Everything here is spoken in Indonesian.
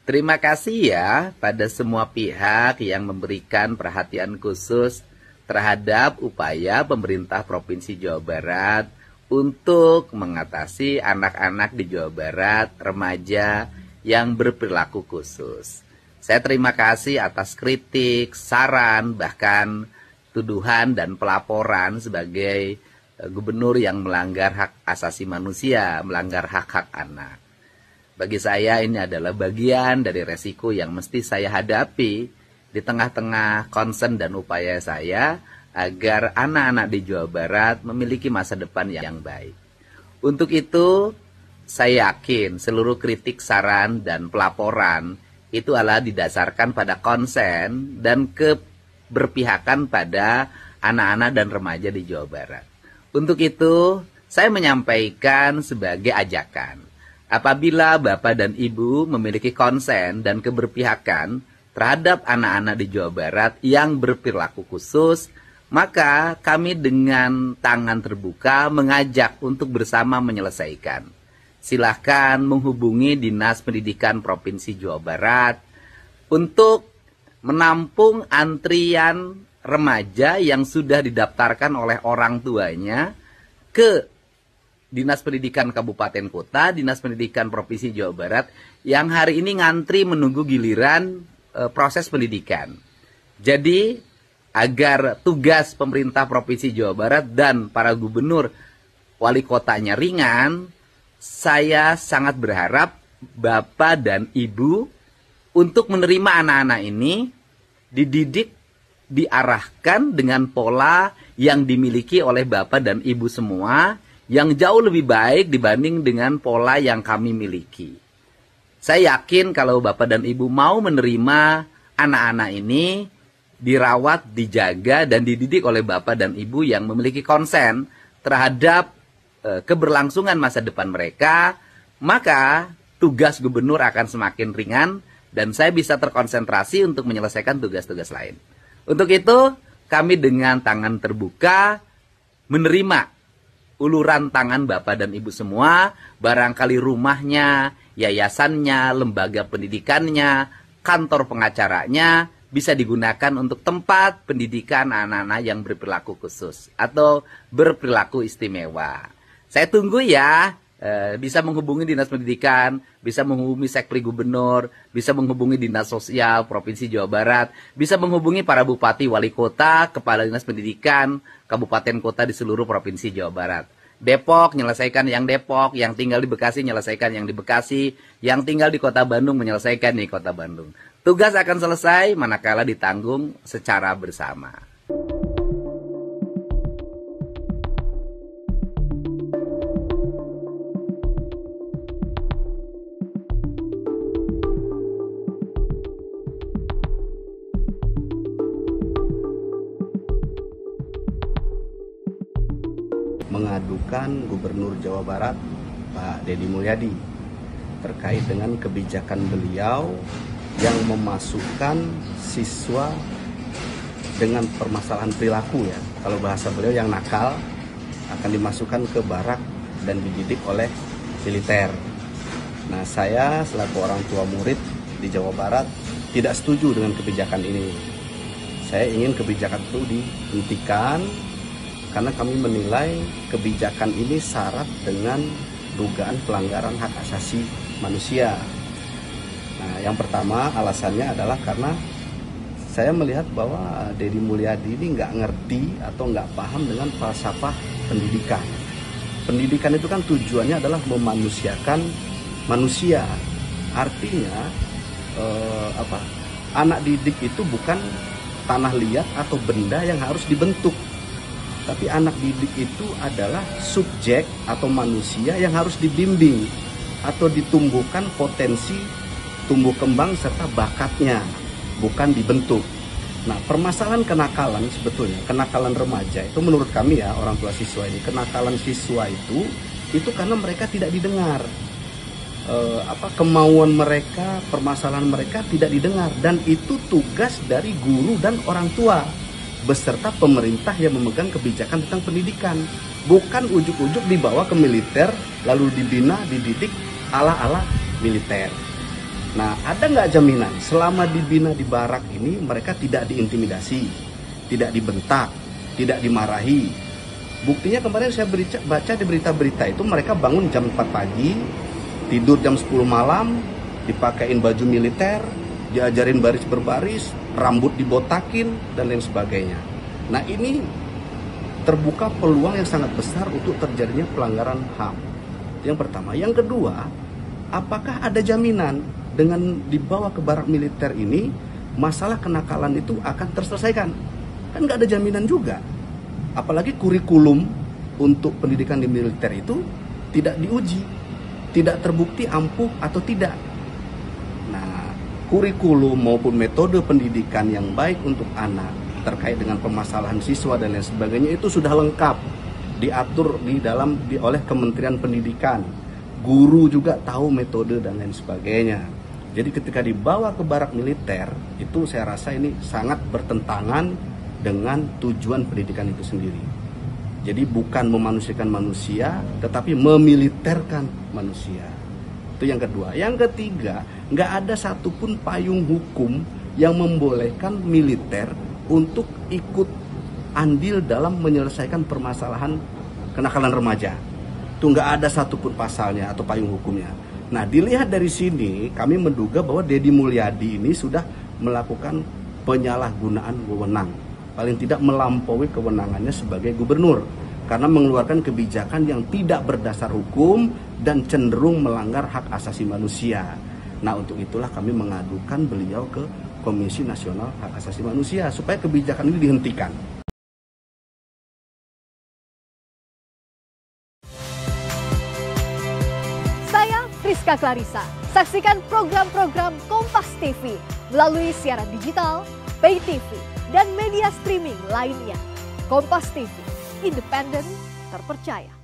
Terima kasih ya pada semua pihak yang memberikan perhatian khusus terhadap upaya pemerintah Provinsi Jawa Barat untuk mengatasi anak-anak di Jawa Barat, remaja yang berperilaku khusus. Saya terima kasih atas kritik, saran, bahkan tuduhan dan pelaporan sebagai gubernur yang melanggar hak asasi manusia, melanggar hak-hak anak. Bagi saya ini adalah bagian dari resiko yang mesti saya hadapi di tengah-tengah concern dan upaya saya agar anak-anak di Jawa Barat memiliki masa depan yang baik. Untuk itu, saya yakin seluruh kritik, saran, dan pelaporan itu adalah didasarkan pada konsen dan keberpihakan pada anak-anak dan remaja di Jawa Barat. Untuk itu, saya menyampaikan sebagai ajakan. Apabila Bapak dan Ibu memiliki konsen dan keberpihakan terhadap anak-anak di Jawa Barat yang berperilaku khusus, maka kami dengan tangan terbuka mengajak untuk bersama menyelesaikan. Silahkan menghubungi Dinas Pendidikan Provinsi Jawa Barat untuk menampung antrian remaja yang sudah didaftarkan oleh orang tuanya ke Dinas Pendidikan Kabupaten Kota, Dinas Pendidikan Provinsi Jawa Barat yang hari ini ngantri menunggu giliran proses pendidikan. Jadi agar tugas pemerintah Provinsi Jawa Barat dan para gubernur wali kotanya ringan, saya sangat berharap Bapak dan Ibu untuk menerima anak-anak ini dididik, diarahkan dengan pola yang dimiliki oleh Bapak dan Ibu semua, yang jauh lebih baik dibanding dengan pola yang kami miliki. Saya yakin kalau Bapak dan Ibu mau menerima anak-anak ini, dirawat, dijaga, dan dididik oleh Bapak dan Ibu yang memiliki konsen terhadap keberlangsungan masa depan mereka, maka tugas gubernur akan semakin ringan dan saya bisa terkonsentrasi untuk menyelesaikan tugas-tugas lain. Untuk itu, kami dengan tangan terbuka menerima uluran tangan Bapak dan Ibu semua, barangkali rumahnya, yayasannya, lembaga pendidikannya, kantor pengacaranya, bisa digunakan untuk tempat pendidikan anak-anak yang berperilaku khusus atau berperilaku istimewa. Saya tunggu ya, bisa menghubungi Dinas Pendidikan, bisa menghubungi Sekpri Gubernur, bisa menghubungi Dinas Sosial Provinsi Jawa Barat, bisa menghubungi para bupati, wali kota, kepala Dinas Pendidikan, kabupaten kota di seluruh Provinsi Jawa Barat. Depok, menyelesaikan yang Depok, yang tinggal di Bekasi, menyelesaikan yang di Bekasi, yang tinggal di Kota Bandung, menyelesaikan di Kota Bandung. Tugas akan selesai manakala ditanggung secara bersama. Mengadukan Gubernur Jawa Barat Pak Deddy Mulyadi terkait dengan kebijakan beliau yang memasukkan siswa dengan permasalahan perilaku ya. Kalau bahasa beliau yang nakal akan dimasukkan ke barak dan dididik oleh militer. Nah, saya selaku orang tua murid di Jawa Barat tidak setuju dengan kebijakan ini. Saya ingin kebijakan itu dihentikan karena kami menilai kebijakan ini syarat dengan dugaan pelanggaran hak asasi manusia. Nah, yang pertama alasannya adalah karena saya melihat bahwa Deddy Mulyadi ini nggak ngerti atau nggak paham dengan falsafah pendidikan. Pendidikan itu kan tujuannya adalah memanusiakan manusia. Artinya anak didik itu bukan tanah liat atau benda yang harus dibentuk. Tapi anak didik itu adalah subjek atau manusia yang harus dibimbing atau ditumbuhkan potensi tumbuh kembang serta bakatnya, bukan dibentuk. Nah, permasalahan kenakalan sebetulnya, kenakalan remaja itu menurut kami ya, orang tua siswa ini, kenakalan siswa itu karena mereka tidak didengar. Kemauan mereka, permasalahan mereka tidak didengar, dan itu tugas dari guru dan orang tua beserta pemerintah yang memegang kebijakan tentang pendidikan. Bukan ujuk-ujuk dibawa ke militer lalu dibina, dididik ala-ala militer. Nah, ada nggak jaminan selama dibina di barak ini mereka tidak diintimidasi, tidak dibentak, tidak dimarahi? Buktinya kemarin saya baca di berita-berita itu mereka bangun jam 4 pagi, tidur jam 10 malam, dipakein baju militer, diajarin baris berbaris, rambut dibotakin, dan lain sebagainya. Nah, ini terbuka peluang yang sangat besar untuk terjadinya pelanggaran HAM. Yang pertama. Yang kedua, apakah ada jaminan dengan dibawa ke barak militer ini, masalah kenakalan itu akan terselesaikan? Kan nggak ada jaminan juga. Apalagi kurikulum untuk pendidikan di militer itu tidak diuji, tidak terbukti ampuh atau tidak. Nah, kurikulum maupun metode pendidikan yang baik untuk anak terkait dengan permasalahan siswa dan lain sebagainya itu sudah lengkap diatur oleh Kementerian Pendidikan. Guru juga tahu metode dan lain sebagainya. Jadi ketika dibawa ke barak militer itu saya rasa ini sangat bertentangan dengan tujuan pendidikan itu sendiri. Jadi bukan memanusiakan manusia, tetapi memiliterkan manusia. Itu yang kedua. Yang ketiga, nggak ada satupun payung hukum yang membolehkan militer untuk ikut andil dalam menyelesaikan permasalahan kenakalan remaja. Itu nggak ada satupun pasalnya atau payung hukumnya. Nah, dilihat dari sini, kami menduga bahwa Deddy Mulyadi ini sudah melakukan penyalahgunaan wewenang. Paling tidak melampaui kewenangannya sebagai gubernur. Karena mengeluarkan kebijakan yang tidak berdasar hukum dan cenderung melanggar hak asasi manusia. Nah, untuk itulah kami mengadukan beliau ke Komisi Nasional Hak Asasi Manusia supaya kebijakan ini dihentikan. Saya Rizka Clarissa. Saksikan program-program Kompas TV melalui siaran digital, pay TV, dan media streaming lainnya. Kompas TV, independen, terpercaya.